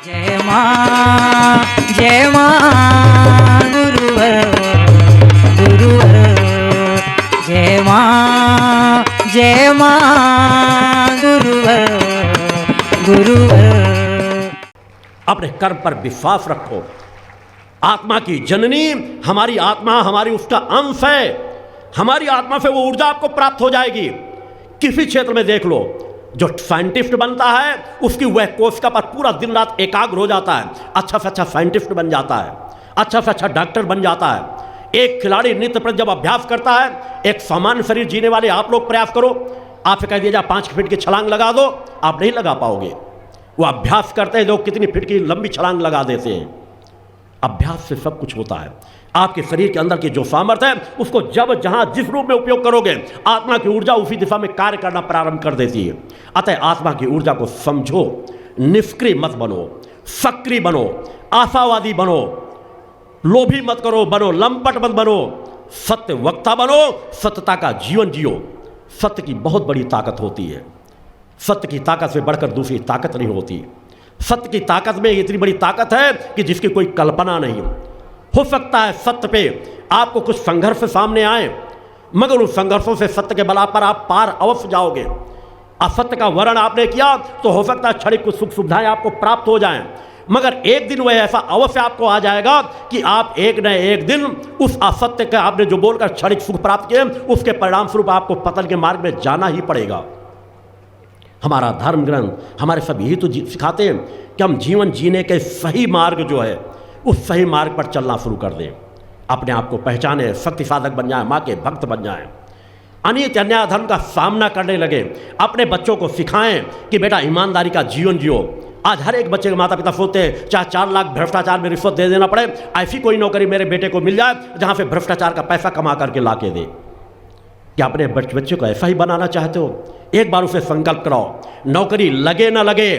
जय मां गुरुवर गुरुवर जय मां गुरुवर गुरुवर। अपने कर्म पर विश्वास रखो। आत्मा की जननी हमारी आत्मा, हमारी उसका अंश है। हमारी आत्मा से वो ऊर्जा आपको प्राप्त हो जाएगी। किसी क्षेत्र में देख लो, जो साइंटिस्ट बनता है उसकी वह कोशिका पर पूरा दिन रात एकाग्र हो जाता है, अच्छा से अच्छा साइंटिस्ट बन जाता है, अच्छा से अच्छा डॉक्टर बन जाता है। एक खिलाड़ी नित्य प्रति जब अभ्यास करता है, एक सामान्य शरीर जीने वाले आप लोग प्रयास करो, आपसे कह दिया जाए 5 फीट की छलांग लगा दो, आप नहीं लगा पाओगे। वो अभ्यास करते हैं, लोग कितनी फीट की लंबी छलांग लगा देते हैं। अभ्यास से सब कुछ होता है। आपके शरीर के अंदर की जो सामर्थ्य है उसको जब जहां जिस रूप में उपयोग करोगे, आत्मा की ऊर्जा उसी दिशा में कार्य करना प्रारंभ कर देती है। अतः आत्मा की ऊर्जा को समझो, निष्क्रिय मत बनो, सक्रिय बनो, आशावादी बनो, लोभी मत करो, बनो लंपट मत बनो, सत्य वक्ता बनो, सत्यता का जीवन जियो। सत्य की बहुत बड़ी ताकत होती है। सत्य की ताकत से बढ़कर दूसरी ताकत नहीं होती। सत्य की ताकत में इतनी बड़ी ताकत है कि जिसकी कोई कल्पना नहीं हो सकता है सत्य पे आपको कुछ संघर्ष सामने आए, मगर उन संघर्षों से सत्य के बल पर आप पार अवश्य जाओगे। असत्य का वर्ण आपने किया तो हो सकता है क्षणिक कुछ सुख सुविधाएं आपको प्राप्त हो जाएं, मगर एक दिन वह ऐसा अवश्य आपको आ जाएगा कि आप एक न एक दिन उस असत्य का आपने जो बोलकर क्षणिक सुख प्राप्त किए, उसके परिणाम स्वरूप आपको पतन के मार्ग में जाना ही पड़ेगा। हमारा धर्म ग्रंथ हमारे सब यही तो सिखाते हैं कि हम जीवन जीने के सही मार्ग जो है उस सही मार्ग पर चलना शुरू कर दें। अपने आप को पहचाने, शक्ति साधक बन जाए, माँ के भक्त बन जाएं, अनित अन्याय धर्म का सामना करने लगे। अपने बच्चों को सिखाएं कि बेटा ईमानदारी का जीवन जियो। आज हर एक बच्चे के माता पिता सोचते हैं चाहे 4 लाख भ्रष्टाचार में रिश्वत दे देना पड़े, ऐसी कोई नौकरी मेरे बेटे को मिल जाए जहाँ से भ्रष्टाचार का पैसा कमा करके ला के दे। क्या अपने बच्चे को ऐसा ही बनाना चाहते हो? एक बार उसे संकल्प कराओ, नौकरी लगे ना लगे,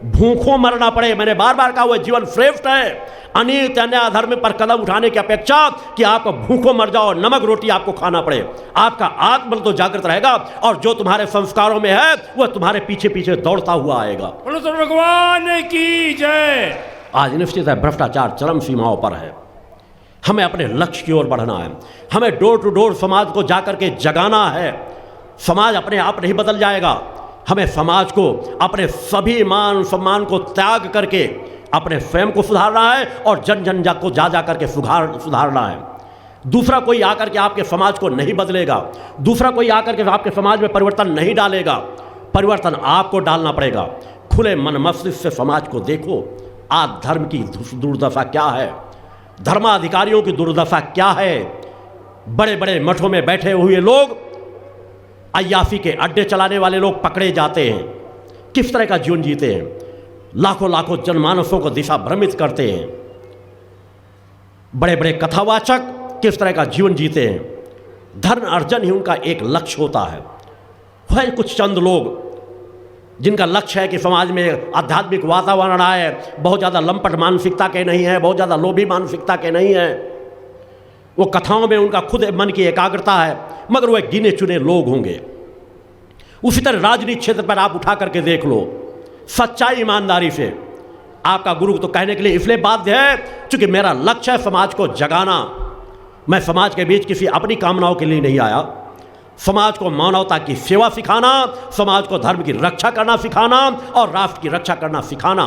भूखों मरना पड़े, मैंने बार बार कहा हुआ जीवन श्रेष्ठ है अनित अन्याय धर्म पर कदम उठाने की अपेक्षा कि आप भूखों मर जाओ, नमक रोटी आपको खाना पड़े। आपका आत्मबल तो जागृत रहेगा और जो तुम्हारे संस्कारों में है वह तुम्हारे पीछे पीछे दौड़ता हुआ आएगा। भगवान की जय। आज निश्चित है भ्रष्टाचार चरम सीमाओं पर है। हमें अपने लक्ष्य की ओर बढ़ना है। हमें डोर टू डोर समाज को जाकर के जगाना है। समाज अपने आप नहीं बदल जाएगा। हमें समाज को अपने सभी मान सम्मान को त्याग करके अपने स्वयं को सुधारना है और जन जन को जा करके सुधारना है। दूसरा कोई आकर के आपके समाज को नहीं बदलेगा। दूसरा कोई आकर के आपके समाज में परिवर्तन नहीं डालेगा। परिवर्तन आपको डालना पड़ेगा। खुले मन मस्तिष्क से समाज को देखो। आज धर्म की दुर्दशा क्या है, धर्माधिकारियों की दुर्दशा क्या है। बड़े बड़े मठों में बैठे हुए लोग, अय्यासी के अड्डे चलाने वाले लोग पकड़े जाते हैं। किस तरह का जीवन जीते हैं, लाखों लाखों जनमानसों को दिशा भ्रमित करते हैं। बड़े बड़े कथावाचक किस तरह का जीवन जीते हैं। धर्म अर्जन ही उनका एक लक्ष्य होता है। वह कुछ चंद लोग जिनका लक्ष्य है कि समाज में आध्यात्मिक वातावरण आए, बहुत ज़्यादा लंपट मानसिकता के नहीं है, बहुत ज़्यादा लोभी मानसिकता के नहीं है। वो कथाओं में उनका खुद मन की एकाग्रता है, मगर वह गिने चुने लोग होंगे। उसी तरह राजनीतिक क्षेत्र पर आप उठा करके देख लो, सच्चाई ईमानदारी से आपका गुरु तो कहने के लिए इसलिए बाध्य है क्योंकि मेरा लक्ष्य है समाज को जगाना। मैं समाज के बीच किसी अपनी कामनाओं के लिए नहीं आया। समाज को मानवता की सेवा सिखाना, समाज को धर्म की रक्षा करना सिखाना और राष्ट्र की रक्षा करना सिखाना।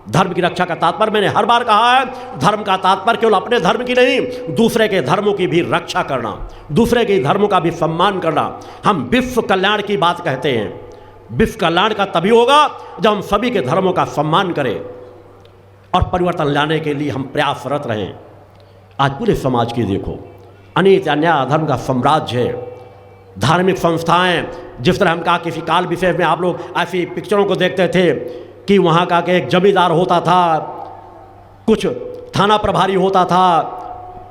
धर्म की रक्षा का तात्पर्य मैंने हर बार कहा है, धर्म का तात्पर्य केवल अपने धर्म की नहीं, दूसरे के धर्मों की भी रक्षा करना, दूसरे के धर्मों का भी सम्मान करना। हम विश्व कल्याण की बात कहते हैं। विश्व कल्याण का तभी होगा जब हम सभी के धर्मों का सम्मान करें और परिवर्तन लाने के लिए हम प्रयासरत रहें। आज पूरे समाज की देखो, अनित अन्याय धर्म का साम्राज्य है। धार्मिक संस्थाएं, जिस तरह हम कहा किसी काल विशेष में आप लोग ऐसी पिक्चरों को देखते थे कि वहाँ का एक जमींदार होता था, कुछ थाना प्रभारी होता था,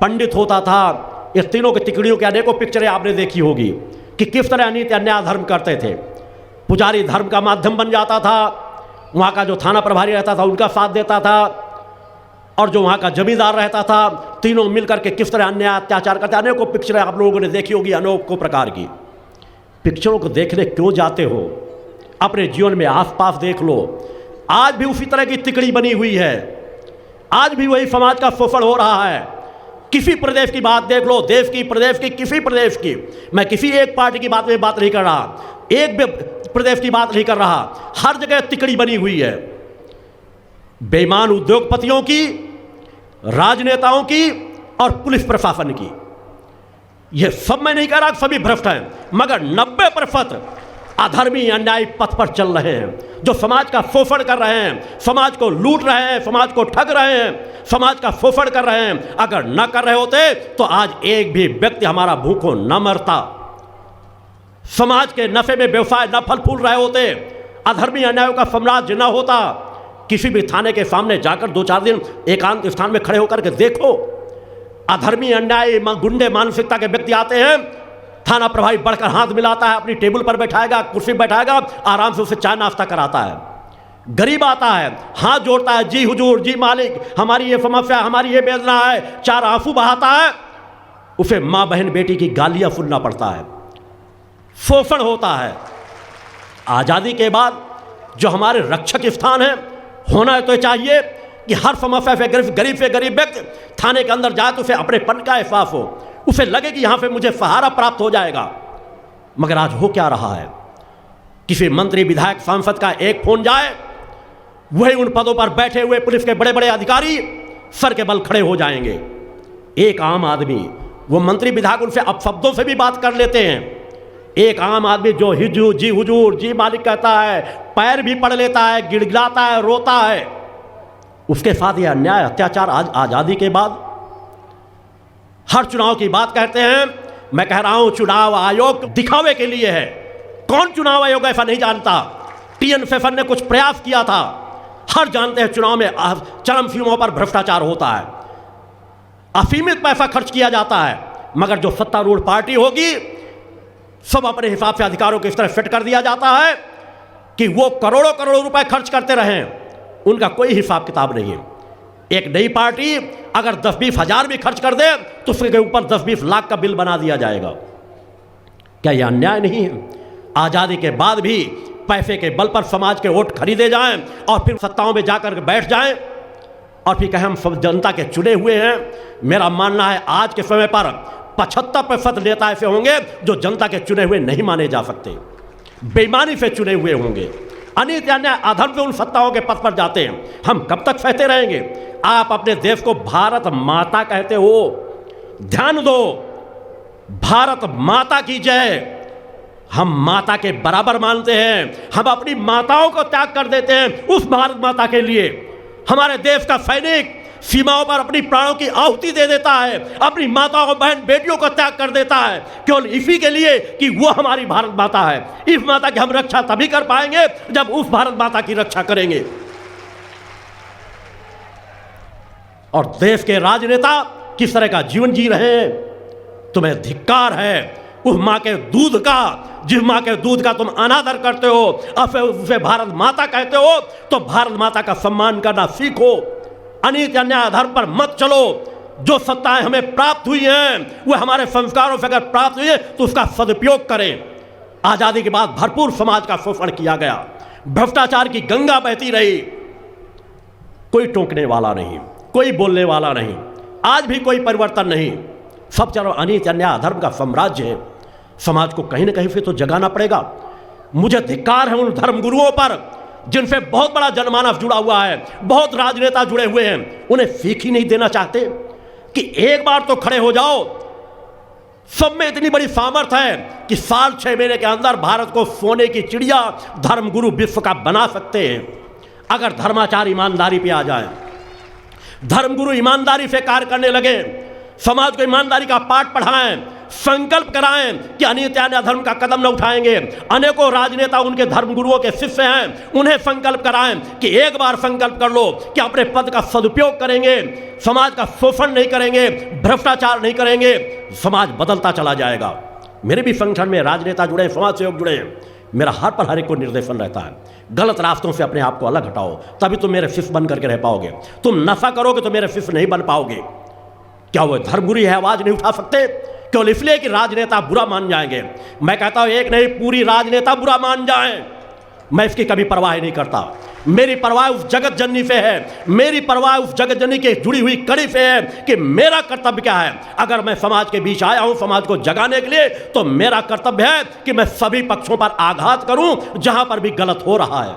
पंडित होता था। इस तीनों की तिकड़ियों की अनेकों पिक्चरें आपने देखी होगी कि किस तरह अनित अन्याय धर्म करते थे। पुजारी धर्म का माध्यम बन जाता था, वहाँ का जो थाना प्रभारी रहता था उनका साथ देता था, और जो वहाँ का जमींदार रहता था, तीनों मिलकर के किस तरह अन्याय अत्याचार करते। अनेकों पिक्चरें आप लोगों ने देखी होगी अनेकों प्रकार की। पिक्चरों को देखने क्यों जाते हो? अपने जीवन में आसपास देख लो। आज भी उसी तरह की तिकड़ी बनी हुई है, आज भी वही समाज का शोषण हो रहा है। किसी प्रदेश की बात देख लो, देश की, प्रदेश की, किसी प्रदेश की, मैं किसी एक पार्टी की बात नहीं कर रहा, एक भी प्रदेश की बात नहीं कर रहा, हर जगह तिकड़ी बनी हुई है। बेईमान उद्योगपतियों की, राजनेताओं की और पुलिस प्रशासन की। ये सब मैं नहीं कह रहा, सभी भ्रष्ट हैं, मगर 90% अधर्मी अन्यायी पथ पर चल रहे हैं, जो समाज का शोषण कर रहे हैं, समाज को लूट रहे हैं, समाज को ठग रहे हैं, समाज का शोषण कर रहे हैं। अगर न कर रहे होते तो आज एक भी व्यक्ति हमारा भूखों न मरता, समाज के नफे में व्यवसाय न फल फूल रहे होते, अधर्मी अन्यायों का साम्राज्य न होता। किसी भी थाने के सामने जाकर 2-4 दिन एकांत स्थान में खड़े होकर के देखो, अधर्मी अन्यायी गुंडे मानसिकता के व्यक्ति आते हैं, थाना प्रभारी बढ़कर हाथ मिलाता है, अपनी टेबल पर बैठाएगा, कुर्सी बैठाएगा, आराम से उसे चाय नाश्ता कराता है। गरीब आता है, हाथ जोड़ता है, जी हुजूर, जी मालिक, हमारी ये समस्या, हमारी ये वेदना है, 4 आंसू बहाता है, उसे माँ बहन बेटी की गालियां सुनना पड़ता है, शोषण होता है। आज़ादी के बाद जो हमारे रक्षक स्थान है, होना तो चाहिए कि हर समस्या से गरीब से गरीब व्यक्ति थाने के अंदर जाए तो उसे अपनेपन का एहसास हो, उसे लगे कि यहाँ पे मुझे सहारा प्राप्त हो जाएगा। मगर आज हो क्या रहा है, किसी मंत्री, विधायक, सांसद का एक फोन जाए, वही उन पदों पर बैठे हुए पुलिस के बड़े बड़े अधिकारी सर के बल खड़े हो जाएंगे। एक आम आदमी, वो मंत्री विधायक उनसे अपशब्दों से भी बात कर लेते हैं। एक आम आदमी जो हिजू, जी हुजूर, जी मालिक कहता है, पैर भी पड़ लेता है, गिड़गिड़ाता है, रोता है, उसके साथ ये अन्याय, अत्याचार आज आज़ादी के बाद। हर चुनाव की बात कहते हैं, मैं कह रहा हूं चुनाव आयोग दिखावे के लिए है। कौन चुनाव आयोग ऐसा नहीं जानता? टीएन शेषन ने कुछ प्रयास किया था, हर जानते हैं चुनाव में चरम सीमाओं पर भ्रष्टाचार होता है, असीमित पैसा खर्च किया जाता है, मगर जो सत्तारूढ़ पार्टी होगी सब अपने हिसाब से अधिकारों को इस तरह फिट कर दिया जाता है कि वो करोड़ों करोड़ों रुपए खर्च करते रहें, उनका कोई हिसाब किताब नहीं है। एक नई पार्टी अगर 10-20 हज़ार भी खर्च कर दे तो उसके ऊपर 10-20 लाख का बिल बना दिया जाएगा। क्या यह अन्याय नहीं है? आज़ादी के बाद भी पैसे के बल पर समाज के वोट खरीदे जाएं और फिर सत्ताओं में जाकर बैठ जाएं और फिर कहें हम सब जनता के चुने हुए हैं। मेरा मानना है आज के समय पर 75% नेता ऐसे होंगे जो जनता के चुने हुए नहीं माने जा सकते, बेईमानी से चुने हुए होंगे, अनित अन्याय अधर्म से उन सत्ताओं के पथ पर जाते हैं। हम कब तक सहते रहेंगे? आप अपने देश को भारत माता कहते हो, ध्यान दो, भारत माता की जय। हम माता के बराबर मानते हैं, हम अपनी माताओं को त्याग कर देते हैं उस भारत माता के लिए। हमारे देश का सैनिक सीमाओं पर अपनी प्राणों की आहुति दे देता है, अपनी माताओं, बहन, बेटियों को त्याग कर देता है, केवल इसी के लिए कि वो हमारी भारत माता है। इस माता की हम रक्षा तभी कर पाएंगे जब उस भारत माता की रक्षा करेंगे। और देश के राजनेता किस तरह का जीवन जी रहे हैं, तुम्हें धिक्कार है उस माँ के दूध का, जिस माँ के दूध का तुम अनादर करते हो, अब उसे भारत माता कहते हो, तो भारत माता का सम्मान करना सीखो। अनित अन्याय अधर्म पर मत चलो। जो सत्ताएं हमें प्राप्त हुई हैं वो हमारे संस्कारों से अगर प्राप्त हुई है तो उसका सदुपयोग करें। आज़ादी के बाद भरपूर समाज का शोषण किया गया, भ्रष्टाचार की गंगा बहती रही, कोई टोकने वाला नहीं, कोई बोलने वाला नहीं, आज भी कोई परिवर्तन नहीं। सब चलो अनित अन्याय अधर्म का साम्राज्य है। समाज को कहीं ना कहीं से तो जगाना पड़ेगा। मुझे धिक्कार है उन धर्मगुरुओं पर जिनसे बहुत बड़ा जनमानस जुड़ा हुआ है, बहुत राजनेता जुड़े हुए हैं, उन्हें सीख ही नहीं देना चाहते कि एक बार तो खड़े हो जाओ। सब में इतनी बड़ी सामर्थ्य है कि साल 6 महीने के अंदर भारत को सोने की चिड़िया धर्मगुरु विश्व का बना सकते हैं, अगर धर्माचार ईमानदारी पे आ जाए, धर्मगुरु ईमानदारी से कार्य करने लगे, समाज को ईमानदारी का पाठ पढ़ाएं, संकल्प कराएं कि अनित अन्याय अधर्म का कदम न उठाएंगे। अनेकों राजनेता उनके धर्मगुरुओं के शिष्य हैं, उन्हें संकल्प कराएं कि एक बार संकल्प कर लो कि अपने पद का सदुपयोग करेंगे, समाज का शोषण नहीं करेंगे, भ्रष्टाचार नहीं करेंगे, समाज बदलता चला जाएगा। मेरे भी संगठन में राजनेता जुड़े हैं, समाज सेवक जुड़े हैं। मेरा हर पर हर एक को निर्देशन रहता है, गलत रास्तों से अपने आप को अलग हटाओ, तभी तुम मेरे शिष्य बन करके रह पाओगे। तुम नशा करोगे तो मेरे शिष्य नहीं बन पाओगे। क्या वो धर्मगुरु है आवाज नहीं उठा सकते केवल इसलिए कि राजनेता बुरा मान जाएंगे? मैं कहता हूं एक नहीं, पूरी राजनेता बुरा मान जाएं, मैं इसकी कभी परवाह नहीं करता। मेरी परवाह उस जगत जननी पे है, मेरी परवाह उस जगत जननी के जुड़ी हुई कड़ी पे है कि मेरा कर्तव्य क्या है। अगर मैं समाज के बीच आया हूं समाज को जगाने के लिए, तो मेरा कर्तव्य है कि मैं सभी पक्षों पर आघात करूं जहां पर भी गलत हो रहा है।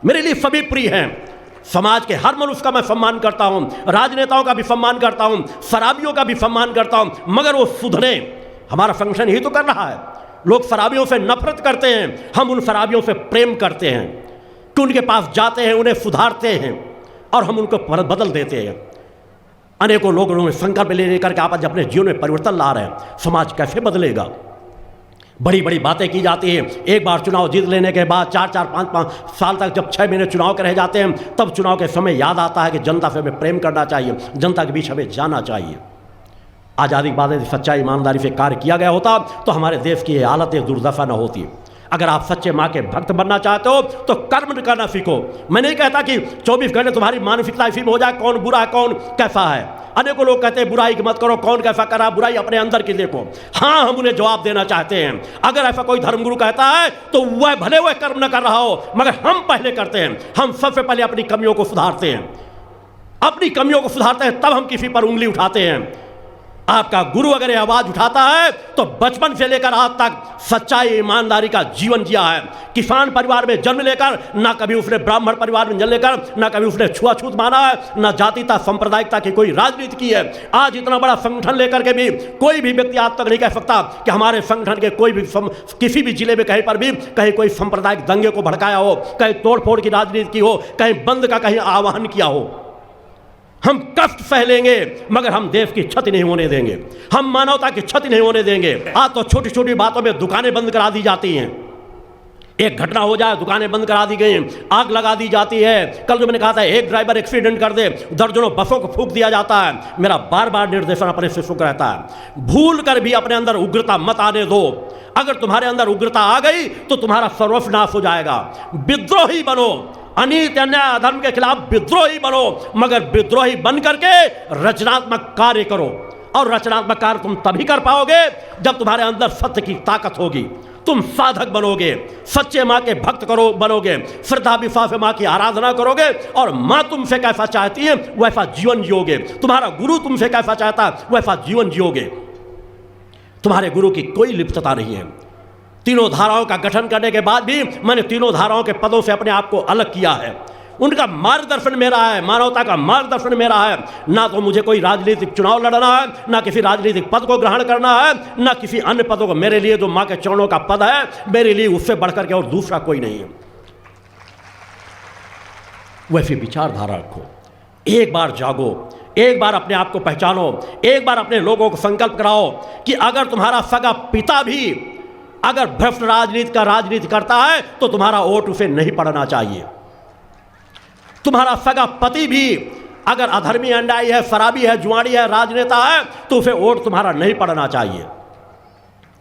मेरे लिए सभी प्रिय हैं, समाज के हर मनुष्य का मैं सम्मान करता हूं, राजनेताओं का भी सम्मान करता हूं, शराबियों का भी सम्मान करता हूं, मगर वो सुधरे। हमारा फंक्शन यही तो कर रहा है। लोग शराबियों से नफरत करते हैं, हम उन शराबियों से प्रेम करते हैं कि उनके पास जाते हैं, उन्हें सुधारते हैं और हम उनको बदल देते हैं। अनेकों लोग उन्होंने संकल्प ले लेकर के आप अपने जीवन में परिवर्तन ला रहे हैं। समाज कैसे बदलेगा? बड़ी बड़ी बातें की जाती हैं। एक बार चुनाव जीत लेने के बाद 4-4, 5-5 साल तक जब 6 महीने चुनाव के रह जाते हैं, तब चुनाव के समय याद आता है कि जनता से हमें प्रेम करना चाहिए, जनता के बीच हमें जाना चाहिए। आज़ादी के बाद यदि सच्चाई ईमानदारी से कार्य किया गया होता तो हमारे देश की ये हालत ये दुर्दशा न होती। अगर आप सच्चे माँ के भक्त बनना चाहते हो तो कर्म करना सीखो। मैं नहीं कहता कि 24 घंटे तुम्हारी मानसिकता इसी में हो जाए कौन बुरा है कौन कैसा है। अनेकों लोग कहते हैं बुराई की मत करो, कौन कैसा करा, बुराई अपने अंदर की देखो। हाँ, हम उन्हें जवाब देना चाहते हैं। अगर ऐसा कोई धर्मगुरु कहता है तो वह भले वह कर्म न कर रहा हो, मगर हम पहले करते हैं। हम सबसे पहले अपनी कमियों को सुधारते हैं, अपनी कमियों को सुधारते हैं, तब हम किसी पर उंगली उठाते हैं। आपका गुरु अगर आवाज उठाता है तो बचपन से लेकर आज तक सच्चाई ईमानदारी का जीवन जिया है। किसान परिवार में जन्म लेकर ना कभी उसने ब्राह्मण परिवार में जन्म लेकर ना कभी उसने छुआछूत माना है, ना जातिता सांप्रदायिकता की कोई राजनीति की है। आज इतना बड़ा संगठन लेकर के भी कोई भी व्यक्ति आज तक नहीं कह सकता कि हमारे संगठन के कोई भी किसी भी जिले में कहीं पर भी कहीं कोई सांप्रदायिक दंगे को भड़काया हो, कहीं तोड़फोड़ की राजनीति की हो, कहीं बंद का कहीं आह्वान किया हो। हम कष्ट सह लेंगे मगर हम देश की क्षति नहीं होने देंगे, हम मानवता की क्षति नहीं होने देंगे। आज तो छोटी छोटी बातों में दुकानें बंद करा दी जाती हैं। एक घटना हो जाए दुकानें बंद करा दी गई, आग लगा दी जाती है। कल जो मैंने कहा था एक ड्राइवर एक्सीडेंट कर दे, दर्जनों बसों को फूंक दिया जाता है। मेरा बार बार निर्देशन अपने शिष्यों को रहता है, भूल कर भी अपने अंदर उग्रता मत आने दो। अगर तुम्हारे अंदर उग्रता आ गई तो तुम्हारा सर्वस्व नाश हो जाएगा। विद्रोही बनो, अनीत अन्याय अधर्म के खिलाफ विद्रोही बनो, मगर विद्रोही बन करके रचनात्मक कार्य करो। और रचनात्मक कार्य तुम तभी कर पाओगे जब तुम्हारे अंदर सत्य की ताकत होगी। तुम साधक बनोगे, सच्चे माँ के भक्त बनोगे, श्रद्धा विश्वास माँ की आराधना करोगे और माँ तुमसे कैसा चाहती है वैसा जीवन जियोगे। तुम्हारा गुरु तुमसे कैसा चाहता है वैसा जीवन जियोगे। तुम्हारे गुरु की कोई लिप्तता नहीं है। तीनों धाराओं का गठन करने के बाद भी मैंने तीनों धाराओं के पदों से अपने आप को अलग किया है। उनका मार्गदर्शन मेरा है, मानवता का मार्गदर्शन मेरा है। ना तो मुझे कोई राजनीतिक चुनाव लड़ना है, ना किसी राजनीतिक पद को ग्रहण करना है, ना किसी अन्य पदों को। मेरे लिए जो माँ के चरणों का पद है, मेरे लिए उससे बढ़कर के और दूसरा कोई नहीं है। वैसी विचारधारा रखो, एक बार जागो, एक बार अपने आप को पहचानो, एक बार अपने लोगों को संकल्प कराओ कि अगर तुम्हारा सगा पिता भी अगर भ्रष्ट राजनीति करता है तो तुम्हारा वोट उसे नहीं पड़ना चाहिए। तुम्हारा सगा पति भी अगर अधर्मी अन्यायी है, शराबी है, जुआड़ी है, राजनेता है तो उसे वोट तुम्हारा नहीं पड़ना चाहिए।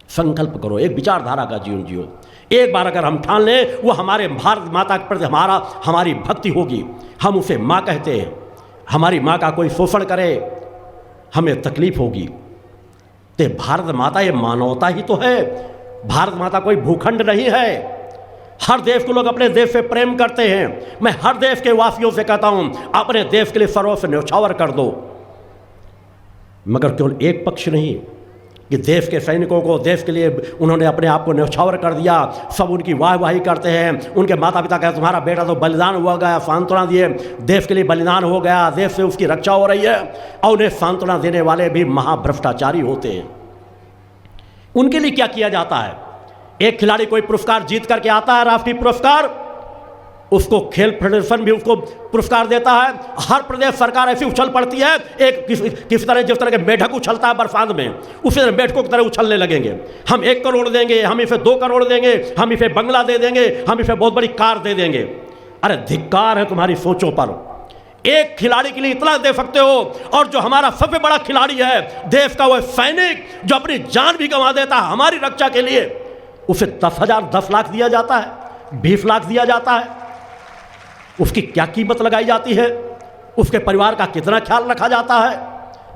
संकल्प करो, एक विचारधारा का जीवन जियो। एक बार अगर हम ठान लें वो हमारे भारत माता के प्रति हमारी भक्ति होगी। हम उसे माँ कहते हैं, हमारी माँ का कोई शोषण करे हमें तकलीफ होगी। तो भारत माता ये मानवता ही तो है। भारत माता कोई भूखंड नहीं है। हर देश को लोग अपने देश से प्रेम करते हैं। मैं हर देश के वासियों से कहता हूं अपने देश के लिए सर्वस्व न्यौछावर कर दो, मगर केवल एक पक्ष नहीं कि देश के सैनिकों को देश के लिए उन्होंने अपने आप को न्यौछावर कर दिया, सब उनकी वाहवाही करते हैं। उनके माता पिता कहते तुम्हारा बेटा तो बलिदान हुआ गया, सांत्वना दिए, देश के लिए बलिदान हो गया, देश से उसकी रक्षा हो रही है, और उन्हें सांत्वना देने वाले भी महाभ्रष्टाचारी होते हैं। उनके लिए क्या किया जाता है? एक खिलाड़ी कोई पुरस्कार जीत करके आता है, राष्ट्रीय पुरस्कार, उसको खेल फेडरेशन भी उसको पुरस्कार देता है। हर प्रदेश सरकार ऐसी उछल पड़ती है, एक किस तरह जिस तरह के मेढक उछलता है बरसात में, उसी तरह मेढकों की तरह उछलने लगेंगे। हम 1 करोड़ देंगे, हम इसे 2 करोड़ देंगे, हम इसे बंगला दे देंगे, हम इसे बहुत बड़ी कार दे देंगे। अरे धिक्कार है तुम्हारी सोचों पर। एक खिलाड़ी के लिए इतना दे सकते हो, और जो हमारा सबसे बड़ा खिलाड़ी है देश का, वह सैनिक जो अपनी जान भी गंवा देता है हमारी रक्षा के लिए, उसे 10,000 10 लाख दिया जाता है, 20 लाख दिया जाता है। उसकी क्या कीमत लगाई जाती है? उसके परिवार का कितना ख्याल रखा जाता है?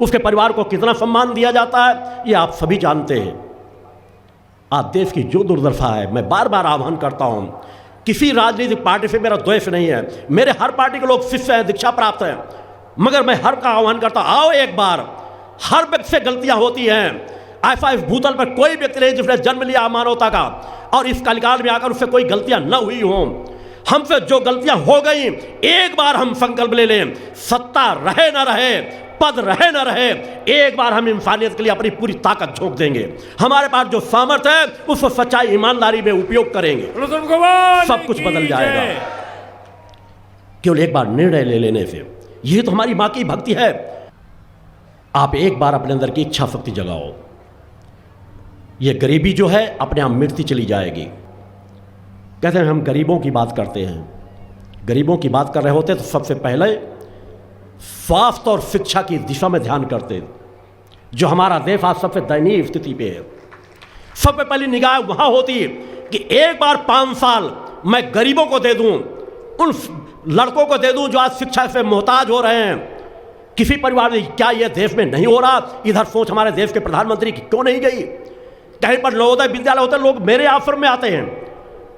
उसके परिवार को कितना सम्मान दिया जाता है? ये आप सभी जानते हैं। आज देश की जो दुर्दशा है, मैं बार बार आह्वान करता हूं, किसी राजनीतिक पार्टी से मेरा द्वेष नहीं है, मेरे हर पार्टी के लोग शिष्य हैं, दीक्षा प्राप्त हैं, मगर मैं हर का आह्वान करता हूं, आओ एक बार। हर व्यक्ति से गलतियां होती हैं। ऐसा इस भूतल पर कोई व्यक्ति नहीं जिसने जन्म लिया मानवता का और इस कलिकाल में आकर उससे कोई गलतियां न हुई हों। हमसे जो गलतियां हो गई, एक बार हम संकल्प ले लें, सत्ता रहे न रहे, पद रहे न रहे, एक बार हम इंसानियत के लिए अपनी पूरी ताकत झोंक देंगे। हमारे पास जो सामर्थ्य है उसको सच्चाई ईमानदारी में उपयोग करेंगे, सब कुछ बदल जाएगा। केवल एक बार निर्णय ले लेने से, यही तो हमारी मां की भक्ति है। आप एक बार अपने अंदर की इच्छा शक्ति जगाओ, ये गरीबी जो है अपने आप मिटती चली जाएगी। कहते हैं हम गरीबों की बात करते हैं, गरीबों की बात कर रहे होते तो सबसे पहले स्वास्थ्य और शिक्षा की दिशा में ध्यान करते, जो हमारा देश आज सबसे दयनीय स्थिति पे है। सबसे पहली निगाह वहां होती कि एक बार 5 साल मैं गरीबों को दे दूं, उन लड़कों को दे दूं जो आज शिक्षा से मोहताज हो रहे हैं। किसी परिवार में क्या यह देश में नहीं हो रहा? इधर सोच हमारे देश के प्रधानमंत्री की क्यों नहीं गई? कहीं पर नवोदय विद्यालय होते, लोग मेरे आश्रम में आते हैं,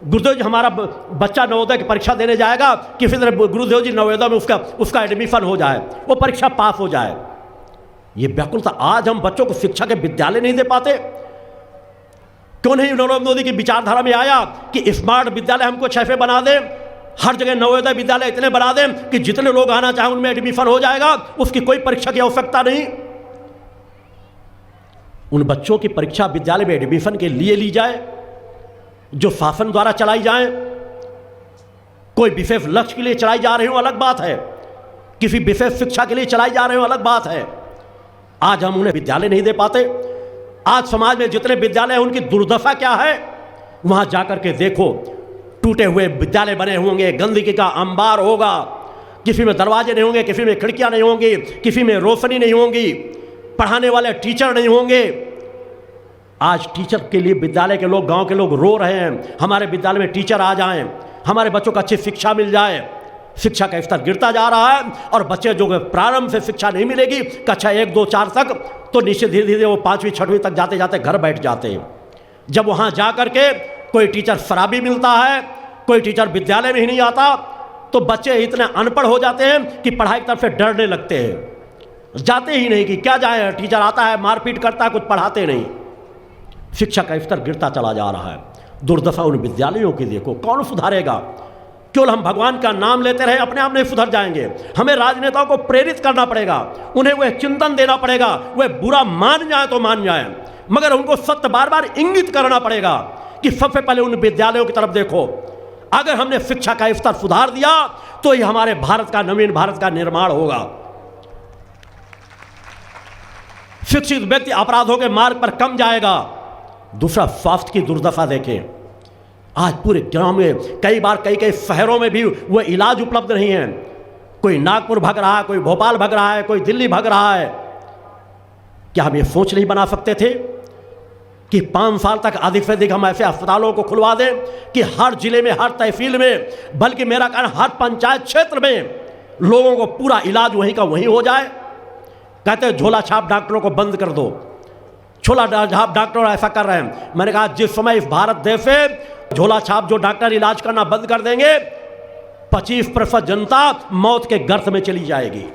गुरुदेव जी हमारा बच्चा नवोदय की परीक्षा देने जाएगा, किसी तरह गुरुदेव जी नवोदय में उसका एडमिशन हो जाए, वो परीक्षा पास हो जाए। ये व्याकुलता, आज हम बच्चों को शिक्षा के विद्यालय नहीं दे पाते। क्यों नहीं नरेंद्र मोदी की विचारधारा में आया कि स्मार्ट विद्यालय हमको 6 बना दें, हर जगह नवोदय विद्यालय इतने बना दें कि जितने लोग आना चाहें उनमें एडमिशन हो जाएगा, उसकी कोई परीक्षा की आवश्यकता नहीं। उन बच्चों की परीक्षा विद्यालय में एडमिशन के लिए ली जाए जो शासन द्वारा चलाई जाए। कोई विशेष लक्ष्य के लिए चलाई जा रही हो अलग बात है, किसी विशेष शिक्षा के लिए चलाई जा रही हो अलग बात है। आज हम उन्हें विद्यालय नहीं दे पाते। आज समाज में जितने विद्यालय हैं उनकी दुर्दशा क्या है, वहां जाकर के देखो। टूटे हुए विद्यालय बने होंगे, गंदगी का अंबार होगा, किसी में दरवाजे नहीं होंगे, किसी में खिड़कियां नहीं होंगी, किसी में रोशनी नहीं होगी, पढ़ाने वाले टीचर नहीं होंगे। आज टीचर के लिए विद्यालय के लोग, गांव के लोग रो रहे हैं, हमारे विद्यालय में टीचर आ जाएं, हमारे बच्चों को अच्छी शिक्षा मिल जाए। शिक्षा का स्तर गिरता जा रहा है और बच्चे जो प्रारंभ से शिक्षा नहीं मिलेगी कक्षा 1, 2, 4 तक, तो निश्चित धीरे धीरे वो 5वीं 6वीं तक जाते जाते घर बैठ जाते हैं। जब वहाँ जा कर के कोई टीचर शराबी मिलता है, कोई टीचर विद्यालय में ही नहीं आता, तो बच्चे इतने अनपढ़ हो जाते हैं कि पढ़ाई की तरफ से डरने लगते हैं, जाते ही नहीं कि क्या जाए, टीचर आता है मारपीट करता है, कुछ पढ़ाते नहीं। शिक्षा का स्तर गिरता चला जा रहा है। दुर्दशा उन विद्यालयों की देखो, कौन सुधारेगा? केवल हम भगवान का नाम लेते रहे अपने आप नहीं सुधर जाएंगे। हमें राजनेताओं को प्रेरित करना पड़ेगा, उन्हें वह चिंतन देना पड़ेगा, वह बुरा मान जाए तो मान जाए, मगर उनको सत्य बार बार इंगित करना पड़ेगा कि सबसे पहले उन विद्यालयों की तरफ देखो। अगर हमने शिक्षा का स्तर सुधार दिया तो ये हमारे भारत का, नवीन भारत का निर्माण होगा। शिक्षित व्यक्ति अपराधों के मार्ग पर कम जाएगा। दूसरा, स्वास्थ्य की दुर्दशा देखें। आज पूरे गांव में, कई बार कई शहरों में भी वो इलाज उपलब्ध नहीं है। कोई नागपुर भाग रहा है, कोई भोपाल भाग रहा है, कोई दिल्ली भाग रहा है। क्या हम ये सोच नहीं बना सकते थे कि 5 साल तक अधिक से अधिक हम ऐसे अस्पतालों को खुलवा दें कि हर जिले में, हर तहसील में, बल्कि मेरा कहना हर पंचायत क्षेत्र में लोगों को पूरा इलाज वहीं का वहीं हो जाए। कहते हैं झोला छाप डॉक्टरों को बंद कर दो, झोला छाप डॉक्टर ऐसा कर रहे हैं। मैंने कहा जिस समय इस भारत देश से झोला छाप जो डॉक्टर इलाज करना बंद कर देंगे, 25% जनता मौत के गर्त में चली जाएगी।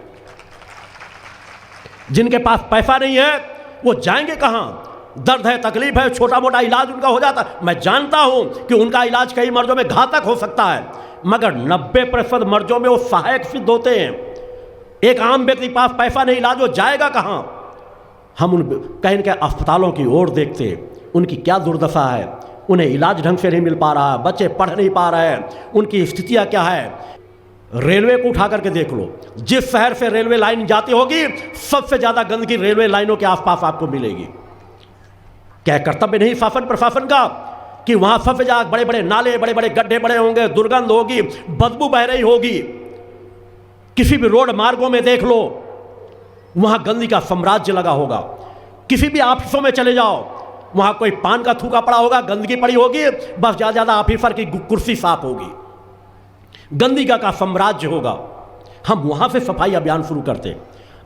जिनके पास पैसा नहीं है वो जाएंगे कहां? दर्द है, तकलीफ है, छोटा मोटा इलाज उनका हो जाता। मैं जानता हूं कि उनका इलाज कई मर्जों में घातक हो सकता है, मगर 90% मर्जों में वो सहायक सिद्ध होते हैं। एक आम व्यक्ति के पास पैसा नहीं, इलाज हो जाएगा कहां? हम उन कहीं के अस्पतालों की ओर देखते, उनकी क्या दुर्दशा है, उन्हें इलाज ढंग से नहीं मिल पा रहा है, बच्चे पढ़ नहीं पा रहे हैं, उनकी स्थितियां क्या है। रेलवे को उठा करके देख लो, जिस शहर से रेलवे लाइन जाती होगी सबसे ज्यादा गंदगी रेलवे लाइनों के आसपास आपको मिलेगी। क्या कर्तव्य नहीं शासन प्रशासन का कि वहां सबसे ज्यादा बड़े बड़े नाले, बड़े बड़े गड्ढे बड़े होंगे, दुर्गंध होगी, बदबू बह रही होगी। किसी भी रोड मार्गों में देख लो, वहां गंदगी का साम्राज्य लगा होगा। किसी भी ऑफिसों में चले जाओ, वहां कोई पान का थूका पड़ा होगा, गंदगी पड़ी होगी, बस ज्यादा ज्यादा ऑफिसर की कुर्सी साफ होगी, गंदगी का साम्राज्य होगा। हम वहां से सफाई अभियान शुरू करते,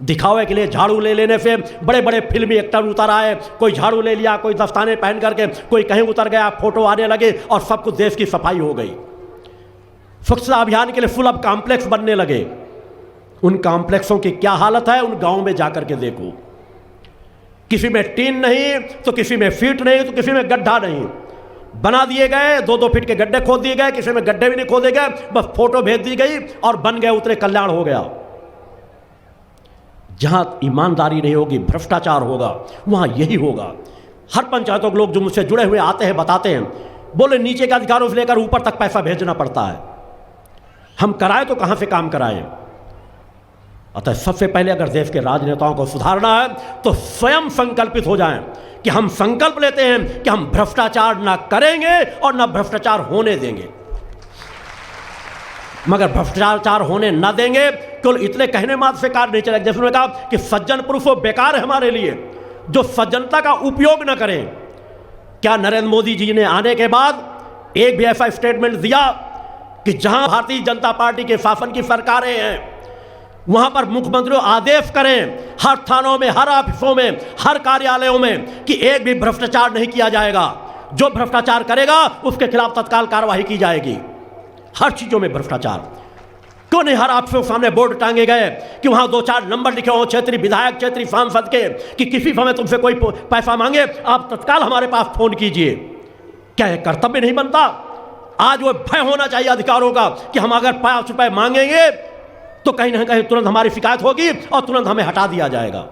दिखावे के लिए झाड़ू ले लेने से बड़े बड़े फिल्मी एक्टर उतर आए, कोई झाड़ू ले लिया, कोई दस्ताने पहन करके, कोई कहीं उतर गया, फोटो आने लगे और सब कुछ देश की सफाई हो गई। स्वच्छता अभियान के लिए फुल अप कॉम्प्लेक्स बनने लगे। उन कॉम्प्लेक्सों की क्या हालत है उन गांव में जाकर के देखो। किसी में टीन नहीं तो किसी में फीट नहीं तो किसी में गड्ढा नहीं, बना दिए गए 2-2 फीट के गड्ढे खोद दिए गए, किसी में गड्ढे भी नहीं खोदे गए, बस फोटो भेज दी गई और बन गए उतरे, कल्याण हो गया। जहां ईमानदारी नहीं होगी, भ्रष्टाचार होगा, वहां यही होगा। हर पंचायतों के लोग जो मुझसे जुड़े हुए आते हैं बताते हैं, बोले नीचे के अधिकारों से लेकर ऊपर तक पैसा भेजना पड़ता है, हम कराएं तो कहां से काम कराएं। अतः सबसे पहले अगर देश के राजनेताओं को सुधारना है तो स्वयं संकल्पित हो जाएं कि हम संकल्प लेते हैं कि हम भ्रष्टाचार ना करेंगे और ना भ्रष्टाचार होने देंगे। मगर भ्रष्टाचार होने ना देंगे केवल इतने कहने मात्र से कार्य नहीं चलेगा। जैसे उन्होंने कहा कि सज्जन पुरुष वो बेकार है हमारे लिए जो सज्जनता का उपयोग ना करें। क्या नरेंद्र मोदी जी ने आने के बाद एक भी ऐसा स्टेटमेंट दिया कि जहां भारतीय जनता पार्टी के शासन की सरकारें हैं वहां पर मुख्यमंत्री आदेश करें हर थानों में, हर ऑफिसों में, हर कार्यालयों में कि एक भी भ्रष्टाचार नहीं किया जाएगा, जो भ्रष्टाचार करेगा उसके खिलाफ तत्काल कार्रवाई की जाएगी। हर चीजों में भ्रष्टाचार क्यों नहीं? हर ऑफिसों के सामने बोर्ड टांगे गए कि वहां 2-4 नंबर लिखे हों क्षेत्रीय विधायक, क्षेत्रीय सांसद के, कि किसी समय तुमसे कोई पैसा मांगे आप तत्काल हमारे पास फोन कीजिए। क्या यह कर्तव्य नहीं बनता? आज वो भय होना चाहिए अधिकारों का कि हम अगर 5 रुपए मांगेंगे तो कहीं ना कहीं तुरंत हमारी शिकायत होगी और तुरंत हमें हटा दिया जाएगा।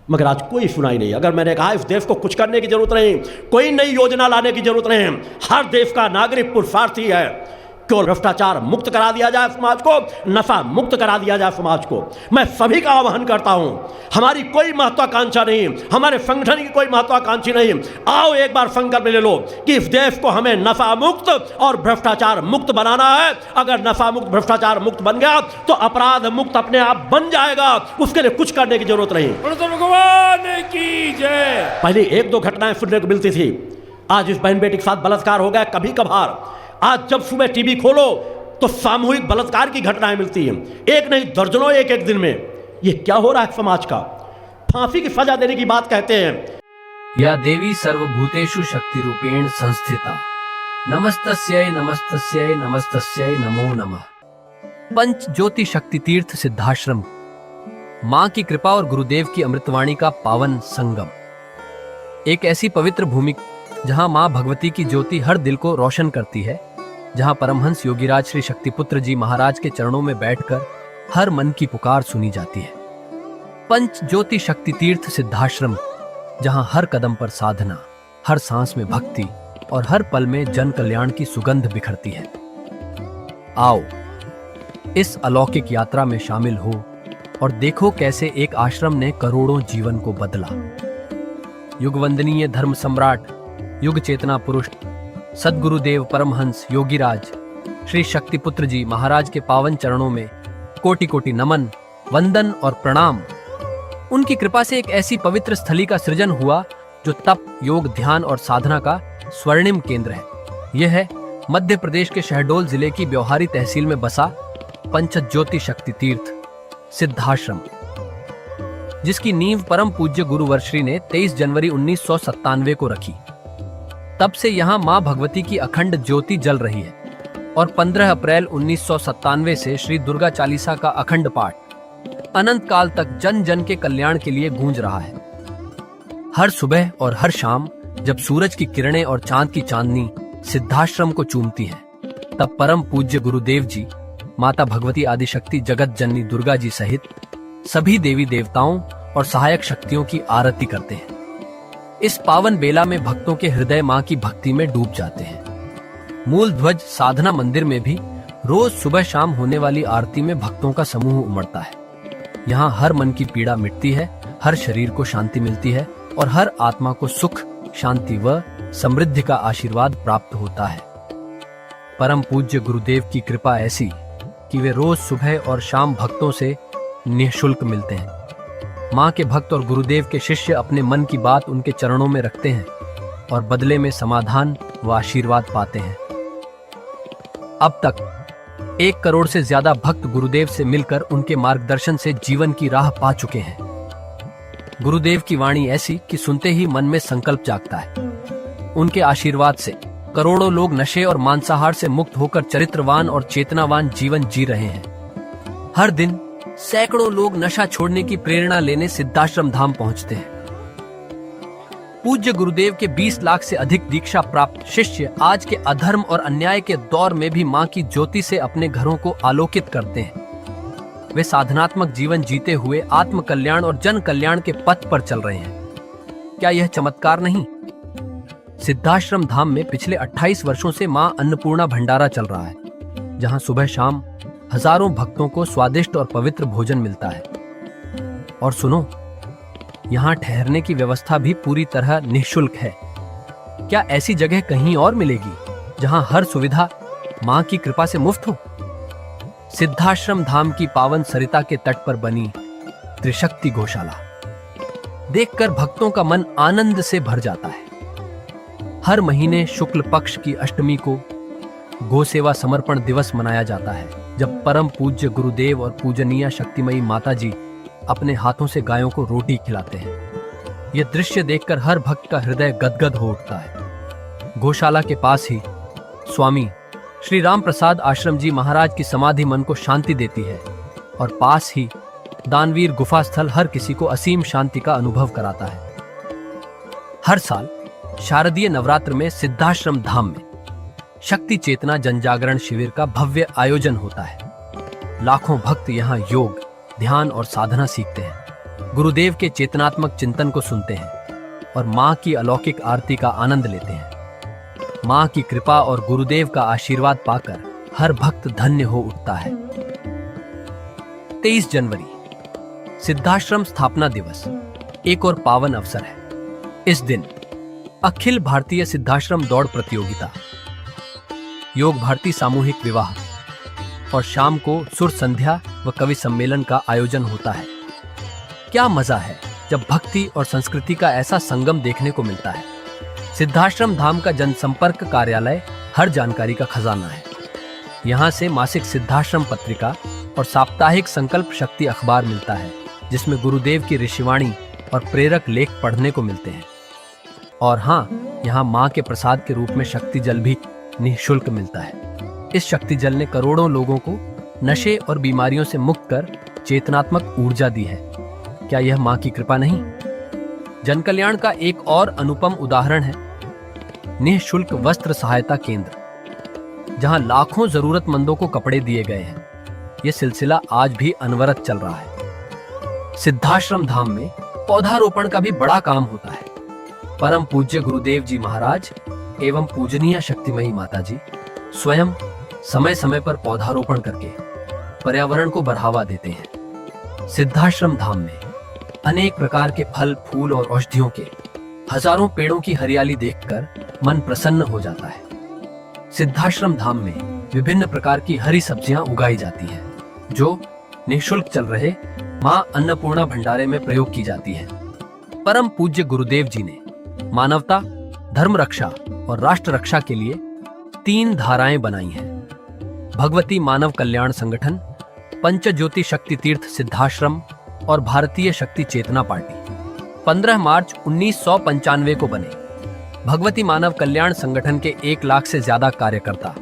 मगर आज कोई सुनाई नहीं। अगर मैंने कहा इस देश को कुछ करने की जरूरत नहीं, कोई नई योजना लाने की जरूरत नहीं, हर देश का नागरिक पुरुषार्थी है केवल भ्रष्टाचार मुक्त करा दिया जाए समाज को, नशा मुक्त करा दिया जाए समाज को। मैं सभी का आह्वान करता हूं, हमारी कोई महत्वाकांक्षा नहीं, हमारे संगठन की कोई महत्वाकांक्षी नहीं। आओ एक बार संकल्प ले लो कि इस देश को हमें नशा मुक्त और भ्रष्टाचार मुक्त बनाना है। अगर नशा मुक्त, भ्रष्टाचार मुक्त बन गया तो अपराध मुक्त अपने आप बन जाएगा, उसके लिए कुछ करने की जरूरत नहीं। भगवान की जय। पहले 1-2 घटनाएं सुनने को मिलती थी, आज इस बहन बेटी के साथ बलात्कार हो गया कभी कभार। आज जब सुबह टीवी खोलो तो सामूहिक बलात्कार की घटनाएं मिलती हैं, एक नहीं दर्जनों एक दिन में। ये क्या हो रहा है समाज का? फांसी की सजा देने की बात कहते हैं। या देवी सर्वभूतेषु शक्ति रूपेण संस्थिता नमस्तस्यै नमस्तस्यै नमस्तस्यै नमो नमः। पंच ज्योति शक्ति तीर्थ सिद्धाश्रम, मां की कृपा और गुरुदेव की अमृतवाणी का पावन संगम। एक ऐसी पवित्र भूमि जहां मां भगवती की ज्योति हर दिल को रोशन करती है, जहां परमहंस योगीराज श्री शक्तिपुत्र जी महाराज के चरणों में बैठकर हर मन की पुकार सुनी जाती है। पंच ज्योति शक्ति तीर्थ सिद्धाश्रम, जहां हर कदम पर साधना, हर सांस में भक्ति और हर पल में जन कल्याण की सुगंध बिखरती है। आओ इस अलौकिक यात्रा में शामिल हो और देखो कैसे एक आश्रम ने करोड़ों जीवन को बदला। युगवंदनीय धर्म सम्राट, युग चेतना पुरुष सद्गुरुदेव परमहंस योगीराज श्री शक्तिपुत्र जी महाराज के पावन चरणों में कोटि कोटि नमन, वंदन और प्रणाम। उनकी कृपा से एक ऐसी पवित्र स्थली का सृजन हुआ जो तप, योग, ध्यान और साधना का स्वर्णिम केंद्र है। यह है मध्य प्रदेश के शहडोल जिले की ब्योहारी तहसील में बसा पंचज्योति शक्ति तीर्थ सिद्धाश्रम, जिसकी नींव परम पूज्य गुरु वर्श्री ने 23 जनवरी 1997 को रखी। तब से यहाँ माँ भगवती की अखंड ज्योति जल रही है और 15 अप्रैल 1997 से श्री दुर्गा चालीसा का अखंड पाठ अनंत काल तक जन जन के कल्याण के लिए गूंज रहा है। हर सुबह और हर शाम जब सूरज की किरणें और चांद की चांदनी सिद्धाश्रम को चूमती हैं, तब परम पूज्य गुरुदेव जी माता भगवती आदिशक्ति जगत जननी दुर्गा जी सहित सभी देवी देवताओं और सहायक शक्तियों की आरती करते हैं। इस पावन बेला में भक्तों के हृदय मां की भक्ति में डूब जाते हैं। मूल ध्वज साधना मंदिर में भी रोज सुबह शाम होने वाली आरती में भक्तों का समूह उमड़ता है। यहाँ हर मन की पीड़ा मिटती है, हर शरीर को शांति मिलती है और हर आत्मा को सुख, शांति व समृद्धि का आशीर्वाद प्राप्त होता है। परम पूज्य गुरुदेव की कृपा ऐसी कि वे रोज सुबह और शाम भक्तों से निःशुल्क मिलते हैं। मां के भक्त और गुरुदेव के शिष्य अपने मन की बात उनके चरणों में रखते हैं और बदले में समाधान व आशीर्वाद पाते हैं। अब तक 1 करोड़ से ज्यादा भक्त गुरुदेव से मिलकर उनके मार्गदर्शन से जीवन की राह पा चुके हैं। गुरुदेव की वाणी ऐसी कि सुनते ही मन में संकल्प जागता है। उनके आशीर्वाद से करोड़ों लोग नशे और मांसाहार से मुक्त होकर चरित्रवान और चेतनावान जीवन जी रहे हैं। हर दिन सैकड़ों लोग नशा छोड़ने की प्रेरणा लेने सिद्धाश्रम धाम पहुंचते हैं। पूज्य गुरुदेव के 20 लाख से अधिक दीक्षा प्राप्त शिष्य आज के अधर्म और अन्याय के दौर में भी मां की ज्योति से अपने घरों को आलोकित करते हैं। वे साधनात्मक जीवन जीते हुए आत्म कल्याण और जन कल्याण के पथ पर चल रहे हैं। क्या यह चमत्कार नहीं? सिद्धाश्रम धाम में पिछले 28 वर्षों से मां अन्नपूर्णा भंडारा चल रहा है, जहां सुबह शाम हजारों भक्तों को स्वादिष्ट और पवित्र भोजन मिलता है। और सुनो, यहाँ ठहरने की व्यवस्था भी पूरी तरह निःशुल्क है। क्या ऐसी जगह कहीं और मिलेगी जहां हर सुविधा मां की कृपा से मुफ्त हो? सिद्धाश्रम धाम की पावन सरिता के तट पर बनी त्रिशक्ति गौशाला देखकर भक्तों का मन आनंद से भर जाता है। हर महीने शुक्ल पक्ष की अष्टमी को गौ सेवा समर्पण दिवस मनाया जाता है, जब परम पूज्य गुरुदेव और पूजनीय शक्तिमयी माता जी अपने हाथों से गायों को रोटी खिलाते हैं। यह दृश्य देखकर हर भक्त का हृदय गदगद हो उठता है। गौशाला के पास ही स्वामी श्री राम प्रसाद आश्रम जी महाराज की समाधि मन को शांति देती है, और पास ही दानवीर गुफा स्थल हर किसी को असीम शांति का अनुभव कराता है। हर साल शारदीय नवरात्र में सिद्धाश्रम धाम में शक्ति चेतना जनजागरण शिविर का भव्य आयोजन होता है। लाखों भक्त यहाँ योग, ध्यान और साधना सीखते हैं, गुरुदेव के चेतनात्मक चिंतन को सुनते हैं और मां की अलौकिक आरती का आनंद लेते हैं। मां की कृपा और गुरुदेव का आशीर्वाद पाकर हर भक्त धन्य हो उठता है। 23 जनवरी सिद्धाश्रम स्थापना दिवस एक और पावन अवसर है। इस दिन अखिल भारतीय सिद्धाश्रम दौड़ प्रतियोगिता, योग भारती सामूहिक विवाह और शाम को सुर संध्या व कवि सम्मेलन का आयोजन होता है। क्या मजा है जब भक्ति और संस्कृति का ऐसा संगम देखने को मिलता है। सिद्धाश्रम धाम का जनसंपर्क कार्यालय हर जानकारी का खजाना है। यहाँ से मासिक सिद्धाश्रम पत्रिका और साप्ताहिक संकल्प शक्ति अखबार मिलता है, जिसमें गुरुदेव की ऋषिवाणी और प्रेरक लेख पढ़ने को मिलते हैं। और हाँ, यहाँ माँ के प्रसाद के रूप में शक्ति जल भी निःशुल्क मिलता है। इस शक्ति जल ने करोड़ों लोगों को नशे और बीमारियों से मुक्त कर चेतनात्मक ऊर्जा दी है। क्या यह माँ की कृपा नहीं? जन कल्याण का एक और अनुपम उदाहरण है निःशुल्क वस्त्र सहायता केंद्र, जहां लाखों जरूरतमंदों को कपड़े दिए गए हैं। यह सिलसिला आज भी अनवरत चल रहा है। सिद्धाश्रम धाम में पौधारोपण का भी बड़ा काम होता है। परम पूज्य गुरुदेव जी महाराज एवं पूजनीय शक्तिमयी माता जी स्वयं समय समय पर पौधारोपण करके पर्यावरण को बढ़ावा देते हैं। सिद्धाश्रम धाम में अनेक प्रकार के फल, फूल और औषधियों के हजारों पेड़ों की हरियाली देखकर मन प्रसन्न हो जाता है। सिद्धाश्रम धाम में विभिन्न प्रकार की हरी सब्जियां उगाई जाती हैं, जो निःशुल्क चल रहे मां अन्नपूर्णा भंडारे में प्रयोग की जाती है। परम पूज्य गुरुदेव जी ने मानवता, धर्म रक्षा और राष्ट्र रक्षा के लिए 3 धाराएं बनाई हैं। भगवती मानव कल्याण संगठन, पंचज्योति शक्ति तीर्थ सिद्धाश्रम और भारतीय शक्ति चेतना पार्टी 15 मार्च 1995 को बने। भगवती मानव कल्याण संगठन के 1 लाख से ज्यादा कार्यकर्ता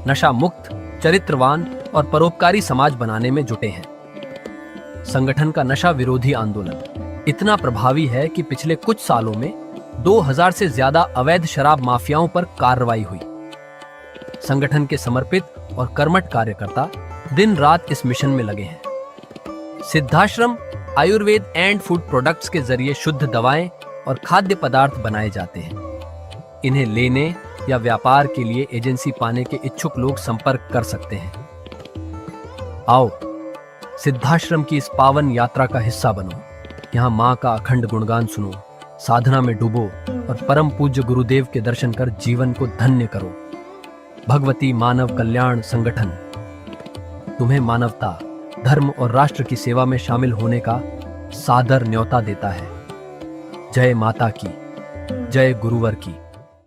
नशा मुक्त, चरित्रवान और परोपकारी समाज बनाने में जुटे हैं। संगठन का नशा विरोधी आंदोलन इतना प्रभावी है कि पिछले कुछ सालों में 2000 से ज्यादा अवैध शराब माफियाओं पर कार्रवाई हुई। संगठन के समर्पित और कर्मठ कार्यकर्ता दिन रात इस मिशन में लगे हैं। Siddhashram Ayurveda and food products के जरिए शुद्ध दवाएं और खाद्य पदार्थ बनाए जाते हैं। इन्हें लेने या व्यापार के लिए एजेंसी पाने के इच्छुक लोग संपर्क कर सकते हैं। आओ सिद्धाश्रम की इस पावन यात्रा का हिस्सा बनो। यहाँ माँ का अखंड गुणगान सुनो, साधना में डूबो और परम पूज्य गुरुदेव के दर्शन कर जीवन को धन्य करो। भगवती मानव कल्याण संगठन तुम्हें मानवता, धर्म और राष्ट्र की सेवा में शामिल होने का सादर न्योता देता है। जय माता की, जय गुरुवर की।